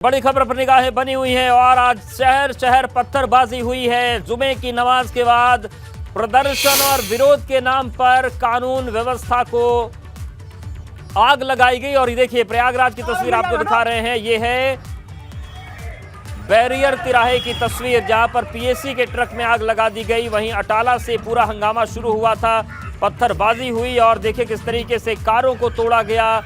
बड़ी खबर पर निगाहें बनी हुई हैं और आज शहर शहर पत्थरबाजी हुई है। जुमे की नमाज के बाद प्रदर्शन और विरोध के नाम पर कानून व्यवस्था को आग लगाई गई। और ये देखिए प्रयागराज की तस्वीर आपको दिखा रहे हैं। ये है बैरियर तिराहे की तस्वीर जहां पर पीएससी के ट्रक में आग लगा दी गई। वहीं अटाला से पूरा हंगामा शुरू हुआ था, पत्थरबाजी हुई और देखिए किस तरीके से कारों को तोड़ा गया।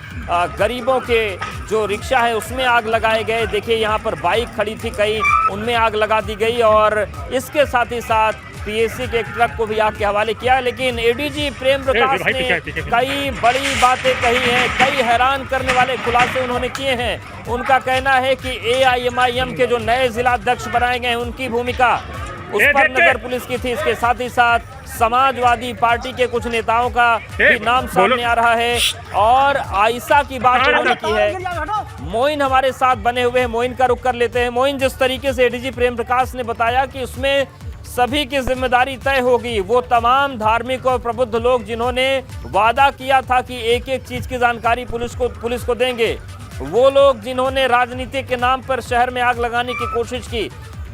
गरीबों के जो रिक्शा है उसमें आग लगाए गए। देखिए यहाँ पर बाइक खड़ी थी कई, उनमें आग लगा दी गई और इसके साथ ही साथ पीएससी के ट्रक को भी आग के हवाले किया। लेकिन एडीजी प्रेम प्रकाश ने कई बड़ी बातें कही हैं, कई हैरान करने वाले खुलासे उन्होंने किए हैं। उनका कहना है कि एआईएमआईएम के जो नए जिलाध्यक्ष बनाए गए हैं उनकी भूमिका उस पर नजर पुलिस की थी। इसके साथ ही साथ समाजवादी पार्टी के कुछ नेताओं का भी नाम सामने आ रहा है और आयशा की बात उन्होंने की है। मोइन हमारे साथ बने हुए हैं, मोइन का रुख कर लेते हैं। मोइन, जिस तरीके से एडीजी प्रेम प्रकाश ने बताया कि उसमें सभी की जिम्मेदारी तय होगी, वो तमाम धार्मिक और प्रबुद्ध लोग जिन्होंने वादा किया था कि एक एक चीज की जानकारी पुलिस को देंगे, वो लोग जिन्होंने राजनीति के नाम पर शहर में आग लगाने की कोशिश की,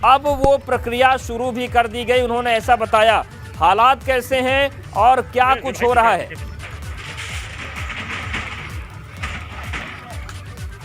अब वो प्रक्रिया शुरू भी कर दी गई। उन्होंने ऐसा बताया। हालात कैसे हैं और क्या कुछ हो रहा है?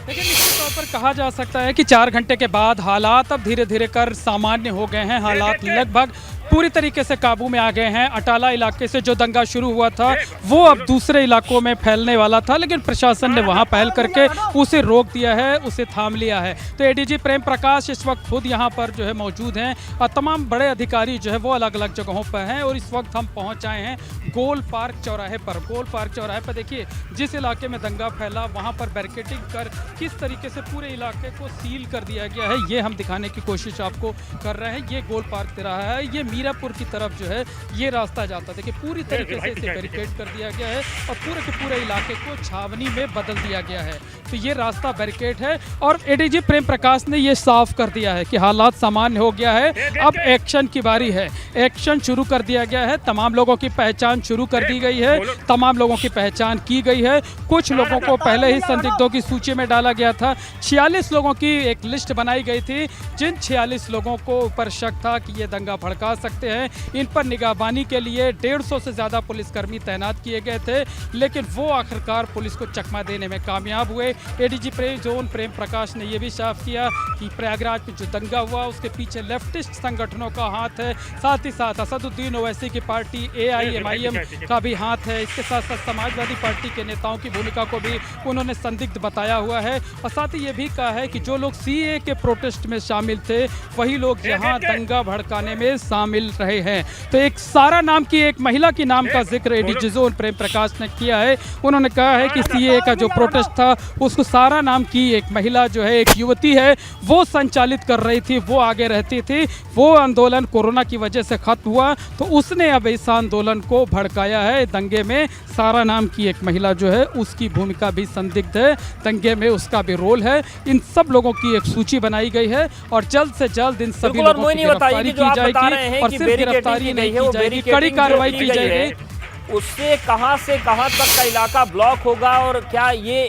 लेकिन निश्चित तौर पर कहा जा सकता है कि 4 घंटे के बाद हालात अब धीरे धीरे कर सामान्य हो गए हैं। हालात लगभग पूरी तरीके से काबू में आ गए हैं। अटाला इलाके से जो दंगा शुरू हुआ था वो अब दूसरे इलाकों में फैलने वाला था, लेकिन प्रशासन ने वहां पहल करके उसे रोक दिया है, उसे थाम लिया है। तो एडीजी प्रेम प्रकाश इस वक्त खुद यहां पर जो है मौजूद हैं और तमाम बड़े अधिकारी जो है वो अलग अलग जगहों पर हैं। और इस वक्त हम पहुंच आए हैं गोल पार्क चौराहे पर। गोल पार्क चौराहे पर देखिए जिस इलाके में दंगा फैला वहां पर बैरिकेडिंग कर किस तरीके से पूरे इलाके को सील कर दिया गया है, ये हम दिखाने की कोशिश आपको कर रहे हैं। ये गोल पार्क तिराहा है, ये मीरापुर की तरफ जो है ये रास्ता जाता है। देखिए पूरी तरीके से इसे बैरिकेड कर दिया गया है और पूरे के पूरे इलाके को छावनी में बदल दिया गया है। तो ये रास्ता बैरिकेड है और एडीजी प्रेम प्रकाश ने ये साफ कर दिया है कि हालात सामान्य हो गया है, अब एक्शन की बारी है। एक्शन शुरू कर दिया गया है, तमाम लोगों की पहचान शुरू कर दी गई है, तमाम लोगों की पहचान की गई है। कुछ लोगों को पहले ही संदिग्धों की सूची में डाला गया था। 46 लोगों की एक लिस्ट बनाई गई थी, जिन 46 लोगों को ऊपर शक था कि ये दंगा भड़का सकते हैं। इन पर निगहबानी के लिए 150 से ज्यादा पुलिसकर्मी तैनात किए गए थे, लेकिन वो आखिरकार पुलिस को चकमा देने में कामयाब हुए। एडीजी प्रेम प्रकाश ने यह भी साफ किया कि प्रयागराज में जो दंगा हुआ उसके पीछे लेफ्टिस्ट संगठनों का हाथ है, साथ ही साथ असदुद्दीन ओवैसी की पार्टी एआईएमआईएम का भी हाथ है। इसके साथ साथ समाजवादी पार्टी के नेताओं की भूमिका को भी उन्होंने संदिग्ध बताया हुआ है और साथ ही ये भी कहा है कि जो लोग सीए के प्रोटेस्ट में शामिल थे वही लोग यहाँ दंगा भड़काने में शामिल रहे हैं। तो एक सारा नाम की एक महिला की नाम का जिक्र एडीजी प्रेम प्रकाश ने किया है। उन्होंने कहा है कि सीए का जो प्रोटेस्ट था उसको सारा नाम की एक महिला जो है, एक युवती है, वो संचालित कर रही थी, वो आगे रहती थी। वो आंदोलन कोरोना की वजह से खत्म हुआ तो उसने अब इस आंदोलन को भड़काया है। दंगे में सारा नाम की एक महिला जो है उसकी भूमिका भी संदिग्ध है, दंगे में उसका भी रोल है। इन सब लोगों की एक सूची बनाई गई है और जल्द से जल्द इन सभी लोगों की गिरफ्तारी की जाएगी और सिर्फ गिरफ्तारी नहीं की जाएगी, कड़ी कार्रवाई की जाएगी। उससे कहां से कहां तक का इलाका ब्लॉक होगा और क्या ये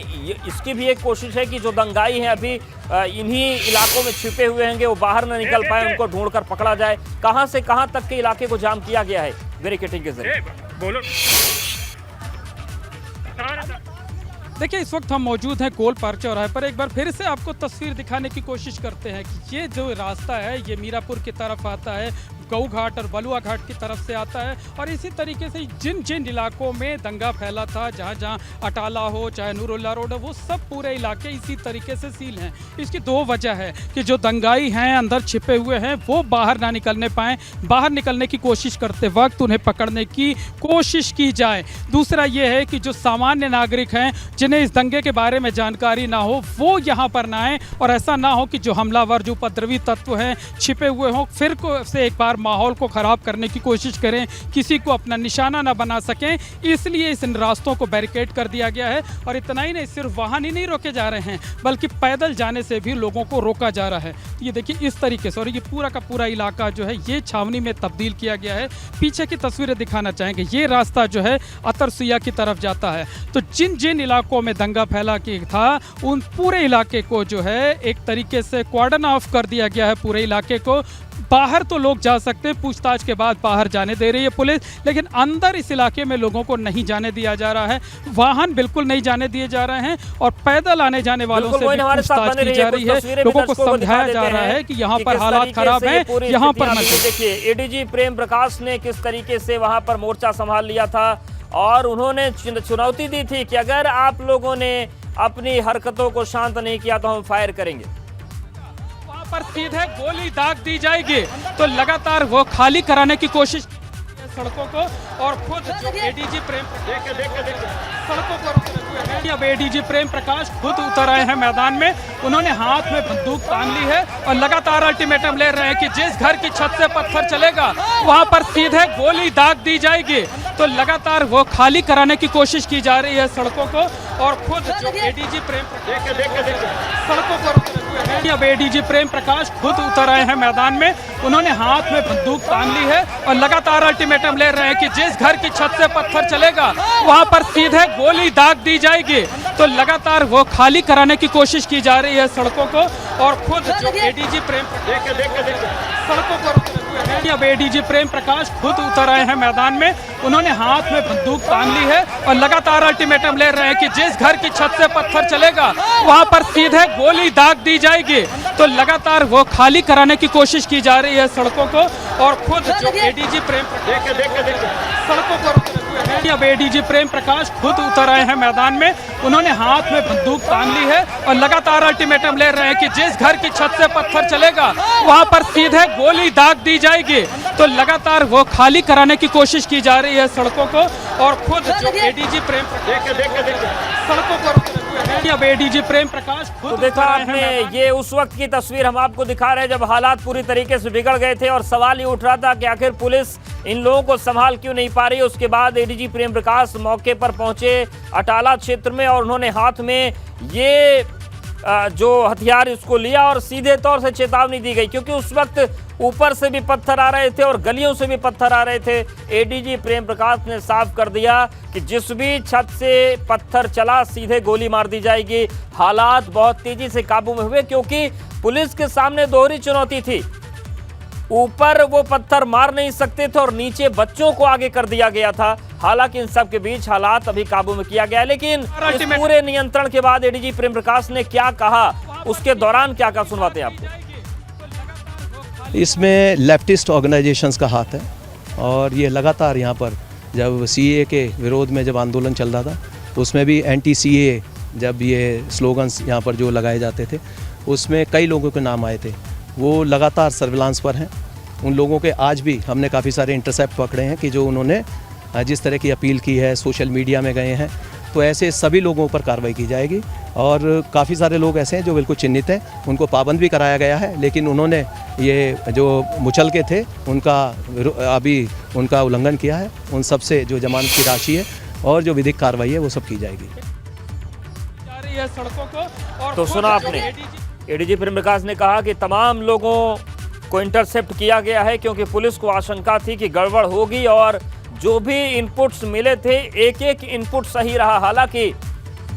इसकी भी एक कोशिश है कि जो दंगाई हैं अभी इन्हीं इलाकों में छिपे हुए हैं, वो बाहर न निकल पाए, उनको ढूंढकर पकड़ा जाए। कहां से कहां तक के इलाके को जाम किया गया है बैरिकेडिंग के जरिए? देखिए इस वक्त हम मौजूद हैं गोल पार्क चौराहे पर। एक बार फिर से आपको तस्वीर दिखाने की कोशिश करते हैं कि ये जो रास्ता है ये मीरापुर की तरफ आता है, गऊ घाट और बलुआ घाट की तरफ से आता है। और इसी तरीके से जिन जिन इलाकों में दंगा फैला था, जहाँ जहाँ अटाला हो चाहे नूरुल्लाह रोड हो, वो सब पूरे इलाके इसी तरीके से सील हैं। इसकी 2 वजह है कि जो दंगाई हैं अंदर छिपे हुए हैं वो बाहर ना निकलने पाएँ, बाहर निकलने की कोशिश करते वक्त उन्हें पकड़ने की कोशिश की जाए। दूसरा ये है कि जो सामान्य नागरिक हैं जिन्हें इस दंगे के बारे में जानकारी ना हो वो यहाँ पर ना आए और ऐसा ना हो कि जो हमलावर, जो उपद्रवी तत्व हैं छिपे हुए हों, फिर से एक बार कर माहौल को ख़राब करने की कोशिश करें, किसी को अपना निशाना ना बना सकें, इसलिए इस रास्तों को बैरिकेड कर दिया गया है। और इतना ही नहीं, सिर्फ वाहन ही नहीं रोके जा रहे हैं बल्कि पैदल जाने से भी लोगों को रोका जा रहा है। ये देखिए इस तरीके से, और ये पूरा का पूरा इलाका जो है ये छावनी में तब्दील किया गया है। पीछे की तस्वीरें दिखाना चाहेंगे, ये रास्ता जो है अतरसुइया की तरफ जाता है। तो जिन जिन इलाकों में दंगा फैला के था उन पूरे इलाके को जो है एक तरीके से कॉर्डन ऑफ कर दिया गया है। पूरे इलाके को बाहर तो लोग जा सकते हैं, पूछताछ के बाद बाहर जाने दे रही है पुलिस, लेकिन अंदर इस इलाके में लोगों को नहीं जाने दिया जा रहा है। वाहन बिल्कुल नहीं जाने दिए जा रहे हैं और पैदल आने जाने वालों से भी पूछताछ की जा रही है। लोगों को समझाया जा रहा है कि यहाँ पर हालात खराब हैं, यहाँ पर मत। देखिए एडीजी प्रेम प्रकाश ने किस तरीके से वहां पर मोर्चा संभाल लिया था और उन्होंने चुनौती दी थी कि अगर आप लोगों ने अपनी हरकतों को शांत नहीं किया तो हम फायर करेंगे, पर सीधे गोली दाग दी जाएगी। तो लगातार वो खाली कराने की कोशिश सड़कों को, और खुद जो एडीजी प्रेम सड़कों पर उतरे हुए हैं। अब एडीजी प्रेम प्रकाश खुद उतर आए हैं मैदान में, उन्होंने हाथ में बंदूक तान ली है और लगातार अल्टीमेटम ले रहे हैं कि जिस घर की छत से पत्थर चलेगा वहां पर सीधे गोली दाग दी जाएगी। तो लगातार वो खाली कराने की कोशिश की जा रही है सड़कों को, और खुद जो एडीजी प्रेम सड़कों पर उतरे हुए हैं। अब एडीजी प्रेम प्रकाश खुद उतर आए हैं मैदान में, उन्होंने हाथ में बंदूक तान ली है और लगातार अल्टीमेटम ले रहे हैं कि जिस घर की छत से पत्थर चलेगा वहां पर सीधे गोली दाग दी जाएगी। तो लगातार वो खाली कराने की कोशिश की जा रही है सड़कों को, और खुद जो एडीजी प्रेम सड़कों पर उतरे हुए हैं। अब एडीजी प्रेम प्रकाश खुद उतर आए हैं मैदान में, उन्होंने हाथ में बंदूक तान ली है और लगातार अल्टीमेटम ले रहे हैं कि जिस घर की छत से पत्थर चलेगा वहां पर सीधे गोली दाग दी जाएगी। तो लगातार वो खाली कराने की कोशिश की जा रही है सड़कों को, और खुद जो एडीजी प्रेम सड़कों पर उतरे हुए हैं। अब एडीजी प्रेम प्रकाश खुद उतर आए हैं मैदान में, उन्होंने हाथ में बंदूक तान ली है और लगातार अल्टीमेटम ले रहे हैं कि जिस घर की छत से पत्थर चलेगा वहां पर सीधे गोली दाग दी जाएगी। तो लगातार वो खाली कराने की कोशिश की जा रही है सड़कों को, और खुद जो एडीजी प्रेम सड़कों पर उतरे हुए हैं। अब एडीजी प्रेम प्रकाश खुद तो देखा आपने, ये उस वक्त की तस्वीर हम आपको दिखा रहे हैं जब हालात पूरी तरीके से बिगड़ गए थे और सवाल ये उठ रहा था कि आखिर पुलिस इन लोगों को संभाल क्यों नहीं पा रही। उसके बाद एडीजी प्रेम प्रकाश मौके पर पहुंचे अटाला क्षेत्र में और उन्होंने हाथ में ये जो हथियार इसको लिया और सीधे तौर से चेतावनी दी गई, क्योंकि उस वक्त ऊपर से भी पत्थर आ रहे थे और गलियों से भी पत्थर आ रहे थे। एडीजी प्रेम प्रकाश ने साफ कर दिया कि जिस भी छत से पत्थर चला सीधे गोली मार दी जाएगी। हालात बहुत तेजी से काबू में हुए क्योंकि पुलिस के सामने दोहरी चुनौती थी, ऊपर वो पत्थर मार नहीं सकते थे और नीचे बच्चों को आगे कर दिया गया था। हालांकि इन सब के बीच हालात अभी काबू में किया गया है, लेकिन इस पूरे नियंत्रण के बाद एडीजी प्रेम प्रकाश ने क्या कहा, उसके दौरान क्या कहा, सुनवाते हैं आपको। इसमें लेफ्टिस्ट ऑर्गेनाइजेशंस का हाथ है और ये लगातार यहाँ पर जब सीए के विरोध में जब आंदोलन चल रहा था उसमें भी एंटी सीए जब ये स्लोगन्स यहाँ पर जो लगाए जाते थे उसमें कई लोगों के नाम आए थे, वो लगातार सर्विलांस पर हैं। उन लोगों के आज भी हमने काफ़ी सारे इंटरसेप्ट पकड़े हैं कि जो उन्होंने जिस तरह की अपील की है, सोशल मीडिया में गए हैं, तो ऐसे सभी लोगों पर कार्रवाई की जाएगी। और काफ़ी सारे लोग ऐसे हैं जो बिल्कुल चिन्हित हैं, उनको पाबंद भी कराया गया है, लेकिन उन्होंने ये जो मुचल के थे उनका अभी उनका उल्लंघन किया है। उन सब से जो जमानत की राशि है और जो विधिक कार्रवाई है वो सब की जाएगी। तो सुना आपने, एडीजी प्रेम प्रकाश ने कहा कि तमाम लोगों को इंटरसेप्ट किया गया है क्योंकि पुलिस को आशंका थी कि गड़बड़ होगी और जो भी इनपुट्स मिले थे एक एक इनपुट सही रहा। हालांकि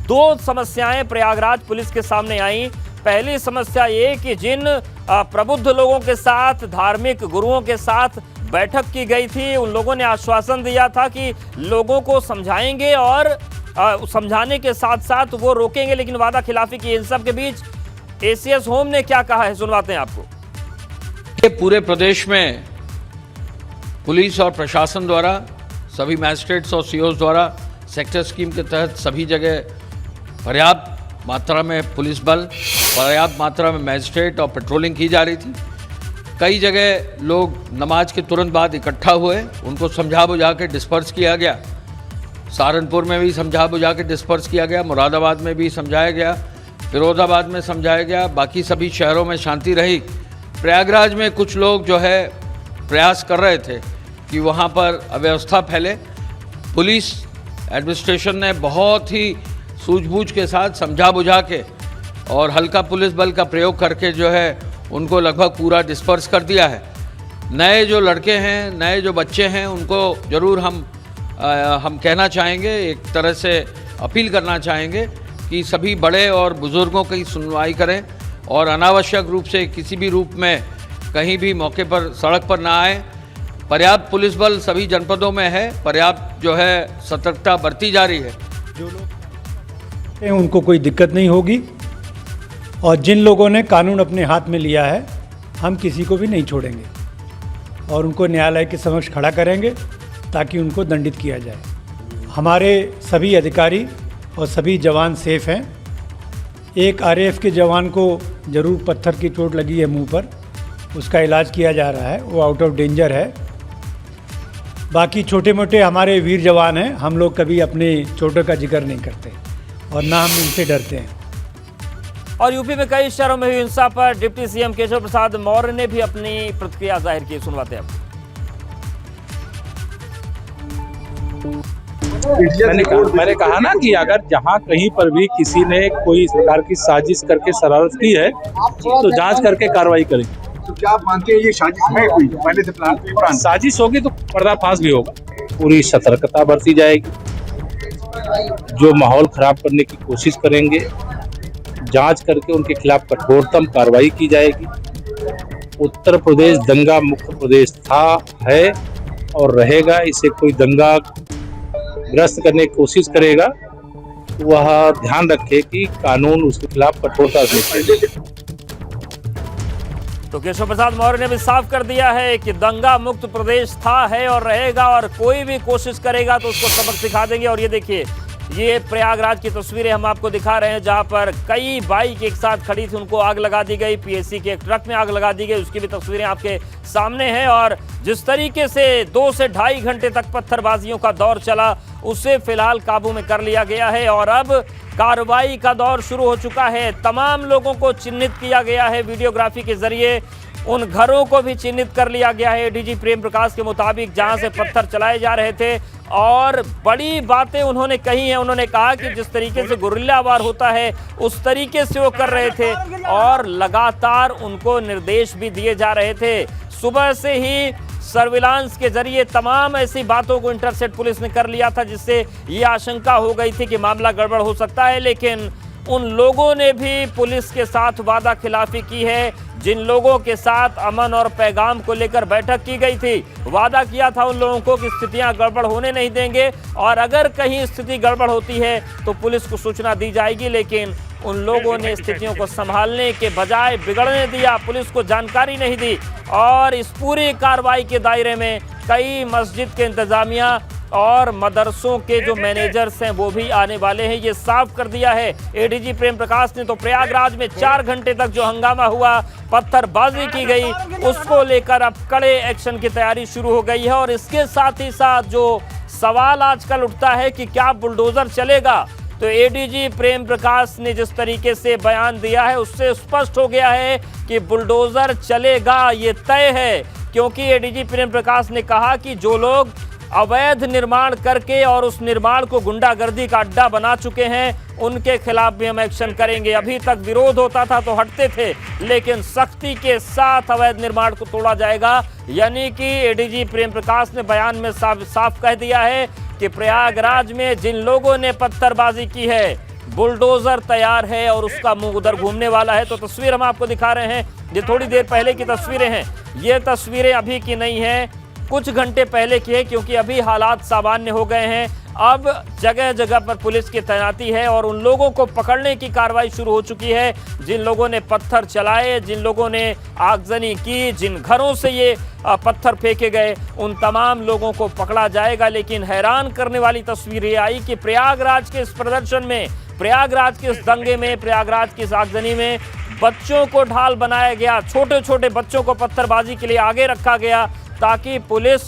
दो समस्याएं प्रयागराज पुलिस के सामने आई। पहली समस्या ये कि जिन प्रबुद्ध लोगों के साथ, धार्मिक गुरुओं के साथ बैठक की गई थी, उन लोगों ने आश्वासन दिया था कि लोगों को समझाएंगे और समझाने के साथ साथ वो रोकेंगे, लेकिन वादा खिलाफी की। इन सब के बीच एसीएस होम ने क्या कहा है, सुनवाते हैं आपको। पूरे प्रदेश में पुलिस और प्रशासन द्वारा, सभी मैजिस्ट्रेट्स और सीओस द्वारा सेक्टर स्कीम के तहत सभी जगह पर्याप्त मात्रा में पुलिस बल, पर्याप्त मात्रा में मैजिस्ट्रेट और पेट्रोलिंग की जा रही थी। कई जगह लोग नमाज के तुरंत बाद इकट्ठा हुए, उनको समझा बुझा के डिस्पर्स किया गया। सहारनपुर में भी समझा बुझा के डिस्पर्स किया गया, मुरादाबाद में भी समझाया गया, फिरोजाबाद में समझाया गया, बाकी सभी शहरों में शांति रही। प्रयागराज में कुछ लोग जो है प्रयास कर रहे थे कि वहाँ पर अव्यवस्था फैले। पुलिस एडमिनिस्ट्रेशन ने बहुत ही सूझबूझ के साथ समझा बुझा के और हल्का पुलिस बल का प्रयोग करके जो है उनको लगभग पूरा डिस्पर्स कर दिया है। नए जो लड़के हैं, नए जो बच्चे हैं, उनको ज़रूर हम कहना चाहेंगे, एक तरह से अपील करना चाहेंगे कि सभी बड़े और बुज़ुर्गों की सुनवाई करें और अनावश्यक रूप से किसी भी रूप में कहीं भी मौके पर सड़क पर ना आए। पर्याप्त पुलिस बल सभी जनपदों में है, पर्याप्त जो है सतर्कता बरती जा रही है। जो लोग उनको कोई दिक्कत नहीं होगी और जिन लोगों ने कानून अपने हाथ में लिया है हम किसी को भी नहीं छोड़ेंगे और उनको न्यायालय के समक्ष खड़ा करेंगे ताकि उनको दंडित किया जाए। हमारे सभी अधिकारी और सभी जवान सेफ हैं। एक आरएएफ के जवान को ज़रूर पत्थर की चोट लगी है मुंह पर, उसका इलाज किया जा रहा है, वो आउट ऑफ डेंजर है। बाकी छोटे मोटे हमारे वीर जवान हैं, हम लोग कभी अपने चोटों का जिक्र नहीं करते और ना हम इनसे डरते हैं। और यूपी में कई शहरों में हुई हिंसा पर डिप्टी सीएम केशव प्रसाद मौर्य ने भी अपनी प्रतिक्रिया जाहिर की। सुनवाते हैं। मैंने कहा ना कि अगर जहां कहीं पर भी किसी ने कोई इस प्रकार की साजिश करके शरारत की है तो जांच करके कार्रवाई करें। तो क्या आप मानते हैं ये साजिश है कोई पहले से प्लान? साजिश होगी तो पर्दाफाश भी होगा। पूरी सतर्कता बरती जाएगी, जो माहौल खराब करने की कोशिश करेंगे जांच करके उनके खिलाफ कठोरतम कार्रवाई की जाएगी। उत्तर प्रदेश दंगा मुक्त प्रदेश था, है और रहेगा। इसे कोई दंगा ग्रस्त करने की कोशिश करेगा तो वह ध्यान रखे कि कानून उसके खिलाफ कठोरता से। तो केशव प्रसाद मौर्य ने भी साफ कर दिया है कि दंगा मुक्त प्रदेश था, है और रहेगा और कोई भी कोशिश करेगा तो उसको सबक सिखा देंगे। और ये देखिए, ये प्रयागराज की तस्वीरें हम आपको दिखा रहे हैं जहां पर कई बाइक एक साथ खड़ी थी, उनको आग लगा दी गई। पीएससी के एक ट्रक में आग लगा दी गई, उसकी भी तस्वीरें आपके सामने हैं। और जिस तरीके से 2 से ढाई घंटे तक पत्थरबाजियों का दौर चला, उसे फिलहाल काबू में कर लिया गया है और अब कार्रवाई का दौर शुरू हो चुका है। तमाम लोगों को चिन्हित किया गया है वीडियोग्राफी के जरिए, उन घरों को भी चिन्हित कर लिया गया है एडीजी प्रेम प्रकाश के मुताबिक जहां से पत्थर चलाए जा रहे थे। और बड़ी बातें उन्होंने कही हैं। उन्होंने कहा कि जिस तरीके से गुरिल्ला वार होता है उस तरीके से वो कर रहे थे और लगातार उनको निर्देश भी दिए जा रहे थे। सुबह से ही सर्विलांस के जरिए तमाम ऐसी बातों को इंटरसेप्ट पुलिस ने कर लिया था जिससे ये आशंका हो गई थी कि मामला गड़बड़ हो सकता है। लेकिन उन लोगों ने भी पुलिस के साथ वादा खिलाफी की है जिन लोगों के साथ अमन और पैगाम को लेकर बैठक की गई थी। वादा किया था उन लोगों को कि स्थितियां गड़बड़ होने नहीं देंगे और अगर कहीं स्थिति गड़बड़ होती है तो पुलिस को सूचना दी जाएगी। लेकिन उन लोगों ने स्थितियों को संभालने के बजाय बिगड़ने दिया, पुलिस को जानकारी नहीं दी। और इस पूरी कार्रवाई के दायरे में कई मस्जिद के इंतजामिया और मदरसों के जो मैनेजर्स हैं वो भी आने वाले हैं, ये साफ कर दिया है एडीजी प्रेम प्रकाश ने। तो प्रयागराज में 4 घंटे तक जो हंगामा हुआ, पत्थरबाजी की गई, उसको लेकर अब कड़े एक्शन की तैयारी शुरू हो गई है। और इसके साथ ही साथ जो सवाल आजकल उठता है कि क्या बुलडोजर चलेगा, तो एडीजी प्रेम प्रकाश ने जिस तरीके से बयान दिया है उससे स्पष्ट हो गया है कि बुलडोजर चलेगा, ये तय है। क्योंकि एडीजी प्रेम प्रकाश ने कहा कि जो लोग अवैध निर्माण करके और उस निर्माण को गुंडागर्दी का अड्डा बना चुके हैं उनके खिलाफ भी हम एक्शन करेंगे। अभी तक विरोध होता था तो हटते थे, लेकिन सख्ती के साथ अवैध निर्माण को तोड़ा जाएगा। यानी कि एडीजी प्रेम प्रकाश ने बयान में साफ कह दिया है कि प्रयागराज में जिन लोगों ने पत्थरबाजी की है, बुलडोजर तैयार है और उसका मुंह उधर घूमने वाला है। तो तस्वीर हम आपको दिखा रहे हैं, ये थोड़ी देर पहले की तस्वीरें हैं, ये तस्वीरें अभी की नहीं हैं, कुछ घंटे पहले की है क्योंकि अभी हालात सामान्य हो गए हैं। अब जगह जगह पर पुलिस की तैनाती है और उन लोगों को पकड़ने की कार्रवाई शुरू हो चुकी है जिन लोगों ने पत्थर चलाए, जिन लोगों ने आगजनी की, जिन घरों से ये पत्थर फेंके गए, उन तमाम लोगों को पकड़ा जाएगा। लेकिन हैरान करने वाली तस्वीर ये आई कि प्रयागराज के इस प्रदर्शन में, प्रयागराज के इस दंगे में, प्रयागराज की इस आगजनी में बच्चों को ढाल बनाया गया, छोटे छोटे बच्चों को पत्थरबाजी के लिए आगे रखा गया ताकि पुलिस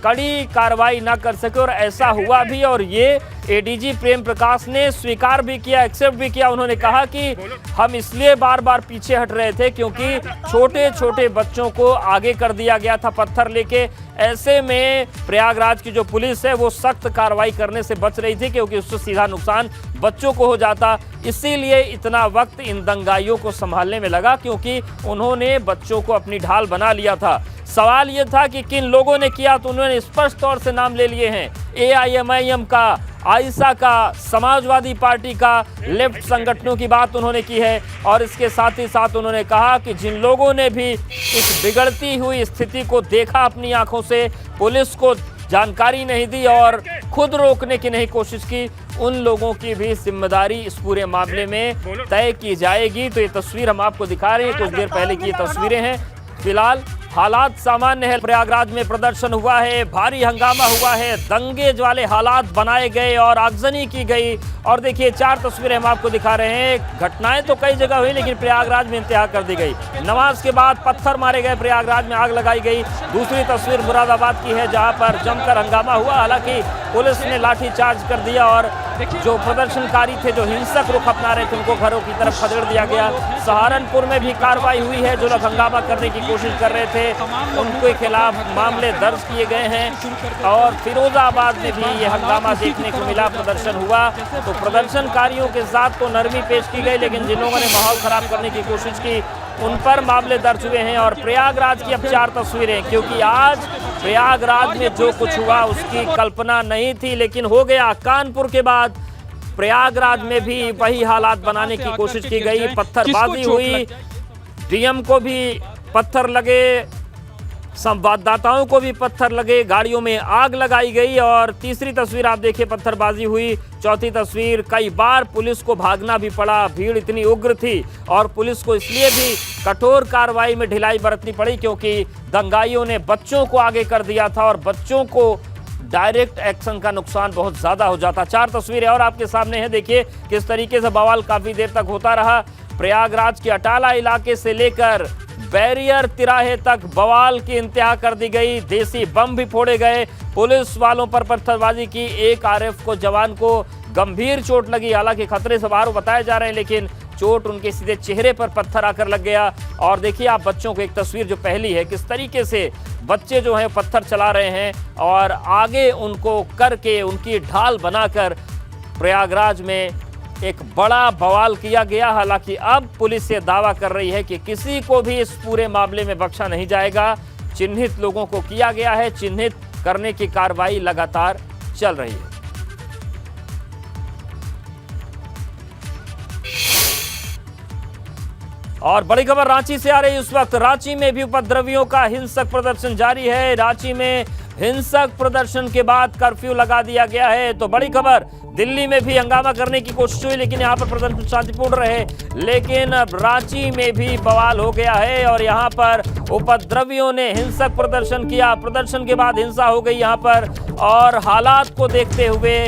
कड़ी कार्रवाई ना कर सके, और ऐसा हुआ भी। और ये एडीजी प्रेम प्रकाश ने स्वीकार भी किया, एक्सेप्ट भी किया। उन्होंने कहा कि हम इसलिए बार बार पीछे हट रहे थे क्योंकि छोटे छोटे बच्चों को आगे कर दिया गया था पत्थर लेके। ऐसे में प्रयागराज की जो पुलिस है वो सख्त कार्रवाई करने से बच रही थी क्योंकि उससे सीधा नुकसान बच्चों को हो जाता। इसीलिए इतना वक्त इन दंगाइयों को संभालने में लगा क्योंकि उन्होंने बच्चों को अपनी ढाल बना लिया था। सवाल ये था कि किन लोगों ने किया, तो उन्होंने स्पष्ट तौर से नाम ले लिए हैं। AIMIM का, आइसा का, समाजवादी पार्टी का, लेफ्ट संगठनों की बात उन्होंने की है। और इसके साथ ही साथ उन्होंने कहा कि जिन लोगों ने भी इस बिगड़ती हुई स्थिति को देखा अपनी आंखों से, पुलिस को जानकारी नहीं दी और खुद रोकने की नहीं कोशिश की, उन लोगों की भी जिम्मेदारी इस पूरे मामले में तय की जाएगी। तो ये तस्वीर हम आपको दिखा रहे हैं, कुछ देर पहले की ये तस्वीरें हैं। फिलहाल हालात सामान्य है। प्रयागराज में प्रदर्शन हुआ है, भारी हंगामा हुआ है, दंगे वाले हालात बनाए गए और आगजनी की गई। और देखिए 4 तस्वीरें हम आपको दिखा रहे हैं। घटनाएं तो कई जगह हुई लेकिन प्रयागराज में इंतहा कर दी गई। नमाज के बाद पत्थर मारे गए, प्रयागराज में आग लगाई गई। दूसरी तस्वीर मुरादाबाद की है जहां पर जमकर हंगामा हुआ। हालांकि पुलिस ने लाठीचार्ज कर दिया और जो प्रदर्शनकारी थे, जो हिंसक रुख अपना रहे थे, उनको घरों की तरफ खदेड़ दिया गया। सहारनपुर में भी कार्रवाई हुई है। जो लोग हंगामा करने की कोशिश कर रहे थे उनके खिलाफ मामले दर्ज किए गए हैं। और फिरोजाबाद में भी ये हंगामा देखने को मिला, प्रदर्शन हुआ। तो प्रदर्शनकारियों के साथ तो नरमी पेश की गई लेकिन जिन लोगों ने माहौल खराब करने की कोशिश की उन पर मामले दर्ज हुए हैं। और प्रयागराज की अब 4 तस्वीरें, क्योंकि आज प्रयागराज में जो कुछ हुआ उसकी कल्पना नहीं थी लेकिन हो गया। कानपुर के बाद प्रयागराज में भी वही हालात बनाने की कोशिश की गई, पत्थरबाजी हुई, डीएम को भी पत्थर लगे, संवाददाताओं को भी पत्थर लगे, गाड़ियों में आग लगाई गई। और तीसरी तस्वीर आप देखिए, पत्थरबाजी हुई। चौथी तस्वीर, कई बार पुलिस को भागना भी पड़ा, भीड़ इतनी उग्र थी और पुलिस को इसलिए भी कठोर कार्रवाई में ढिलाई बरतनी पड़ी क्योंकि दंगाइयों ने बच्चों को आगे कर दिया था और बच्चों को डायरेक्ट एक्शन का नुकसान बहुत ज्यादा हो जाता। 4 तस्वीरें और आपके सामने हैं, देखिए किस तरीके से बवाल काफी देर तक होता रहा। प्रयागराज के अटाला इलाके से लेकर बैरियर तिराहे तक बवाल की इंतहा कर दी गई, देसी बम भी फोड़े गए, पुलिस वालों पर पत्थरबाजी की। एक आरएफ को जवान को गंभीर चोट लगी, हालांकि खतरे से बाहर बताए जा रहे हैं लेकिन चोट उनके सीधे चेहरे पर पत्थर आकर लग गया। और देखिए आप बच्चों को, एक तस्वीर जो पहली है, किस तरीके से बच्चे जो हैं पत्थर चला रहे हैं और आगे उनको करके उनकी ढाल बनाकर प्रयागराज में एक बड़ा बवाल किया गया। हालांकि अब पुलिस ये दावा कर रही है कि किसी को भी इस पूरे मामले में बख्शा नहीं जाएगा। चिन्हित लोगों को किया गया है, चिन्हित करने की कार्रवाई लगातार चल रही है। और बड़ी खबर रांची से आ रही है इस वक्त। रांची में भी उपद्रवियों का हिंसक प्रदर्शन जारी है। रांची में हिंसक प्रदर्शन के बाद कर्फ्यू लगा दिया गया है। तो बड़ी खबर, दिल्ली में भी हंगामा करने की कोशिश हुई लेकिन यहां पर प्रदर्शन शांतिपूर्ण रहे, लेकिन अब रांची में भी बवाल हो गया है और यहां पर उपद्रवियों ने हिंसक प्रदर्शन किया। प्रदर्शन के बाद हिंसा हो गई यहां पर और हालात को देखते हुए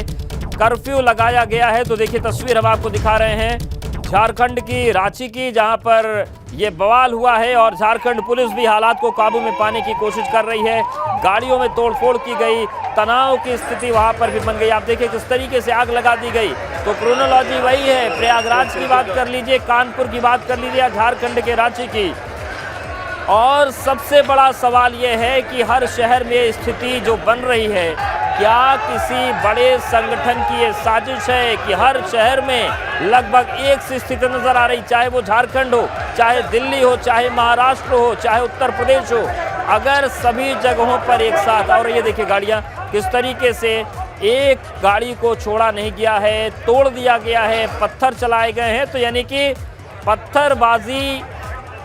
कर्फ्यू लगाया गया है। तो देखिए तस्वीर हम आपको दिखा रहे हैं झारखंड की, रांची की, जहां पर ये बवाल हुआ है और झारखंड पुलिस भी हालात को काबू में पाने की कोशिश कर रही है। गाड़ियों में तोड़फोड़ की गई, तनाव की स्थिति वहां पर भी बन गई। आप देखिए किस तरीके से आग लगा दी गई। तो क्रोनोलॉजी वही है, प्रयागराज की बात कर लीजिए, कानपुर की बात कर लीजिए, झारखंड के रांची की। और सबसे बड़ा सवाल यह है कि हर शहर में स्थिति जो बन रही है, क्या किसी बड़े संगठन की ये साजिश है कि हर शहर में लगभग एक सी स्थिति नजर आ रही, चाहे वो झारखंड हो, चाहे दिल्ली हो, चाहे महाराष्ट्र हो, चाहे उत्तर प्रदेश हो, अगर सभी जगहों पर एक साथ। और ये देखिए गाड़ियां किस तरीके से, एक गाड़ी को छोड़ा नहीं गया है, तोड़ दिया गया है, पत्थर चलाए गए हैं। तो यानी कि पत्थरबाजी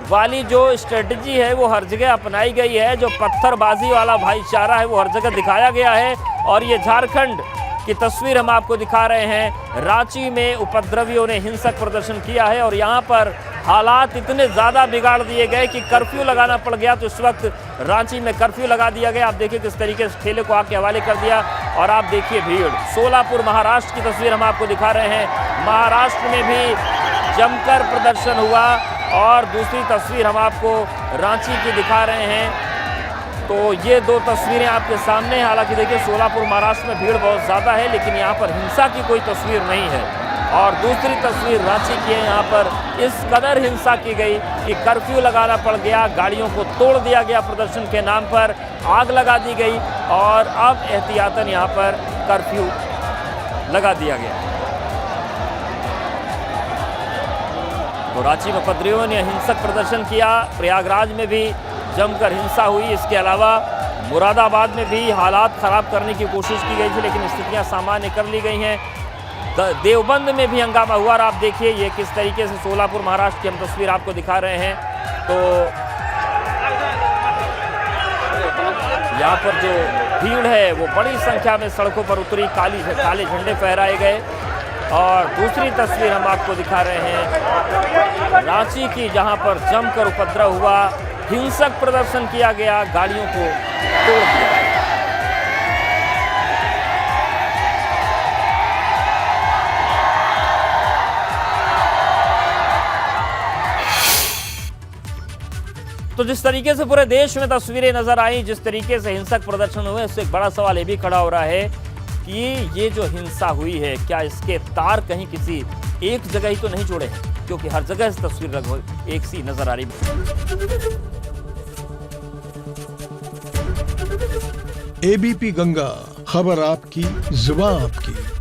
वाली जो स्ट्रेटजी है वो हर जगह अपनाई गई है, जो पत्थरबाजी वाला भाईचारा है वो हर जगह दिखाया गया है। और ये झारखंड की तस्वीर हम आपको दिखा रहे हैं। रांची में उपद्रवियों ने हिंसक प्रदर्शन किया है और यहाँ पर हालात इतने ज़्यादा बिगाड़ दिए गए कि कर्फ्यू लगाना पड़ गया। तो इस वक्त रांची में कर्फ्यू लगा दिया गया। आप देखिए किस तरीके से ठेले को आग के हवाले कर दिया। और आप देखिए भीड़। सोलापुर महाराष्ट्र की तस्वीर हम आपको दिखा रहे हैं। महाराष्ट्र में भी जमकर प्रदर्शन हुआ। और दूसरी तस्वीर हम आपको रांची की दिखा रहे हैं। तो ये दो तस्वीरें आपके सामने हैं। हालांकि देखिए सोलापुर महाराष्ट्र में भीड़ बहुत ज़्यादा है, लेकिन यहाँ पर हिंसा की कोई तस्वीर नहीं है। और दूसरी तस्वीर रांची की है, यहाँ पर इस कदर हिंसा की गई कि कर्फ्यू लगाना पड़ गया, गाड़ियों को तोड़ दिया गया प्रदर्शन के नाम पर, आग लगा दी गई और अब एहतियातन यहाँ पर कर्फ्यू लगा दिया गया। तो रांची में उपद्रवियों ने हिंसक प्रदर्शन किया, प्रयागराज में भी जमकर हिंसा हुई। इसके अलावा मुरादाबाद में भी हालात खराब करने की कोशिश की गई थी, लेकिन स्थितियां सामान्य कर ली गई हैं। देवबंद में भी हंगामा हुआ और आप देखिए ये किस तरीके से सोलापुर महाराष्ट्र की हम तस्वीर आपको दिखा रहे हैं। तो यहाँ पर जो भीड़ है वो बड़ी संख्या में सड़कों पर उतरी, काले झंडे फहराए गए। और दूसरी तस्वीर हम आपको दिखा रहे हैं रांची की, जहाँ पर जमकर उपद्रव हुआ, हिंसक प्रदर्शन किया गया, गाड़ियों को तोड़ दिया गया। तो जिस तरीके से पूरे देश में तस्वीरें नजर आई, जिस तरीके से हिंसक प्रदर्शन हुए, उससे एक बड़ा सवाल ये भी खड़ा हो रहा है कि ये जो हिंसा हुई है, क्या इसके तार कहीं किसी एक जगह ही तो नहीं जुड़े हैं? क्योंकि हर जगह इस तस्वीर लगभग एक सी नजर आ रही है। एबीपी गंगा, खबर आपकी, जुबान आपकी।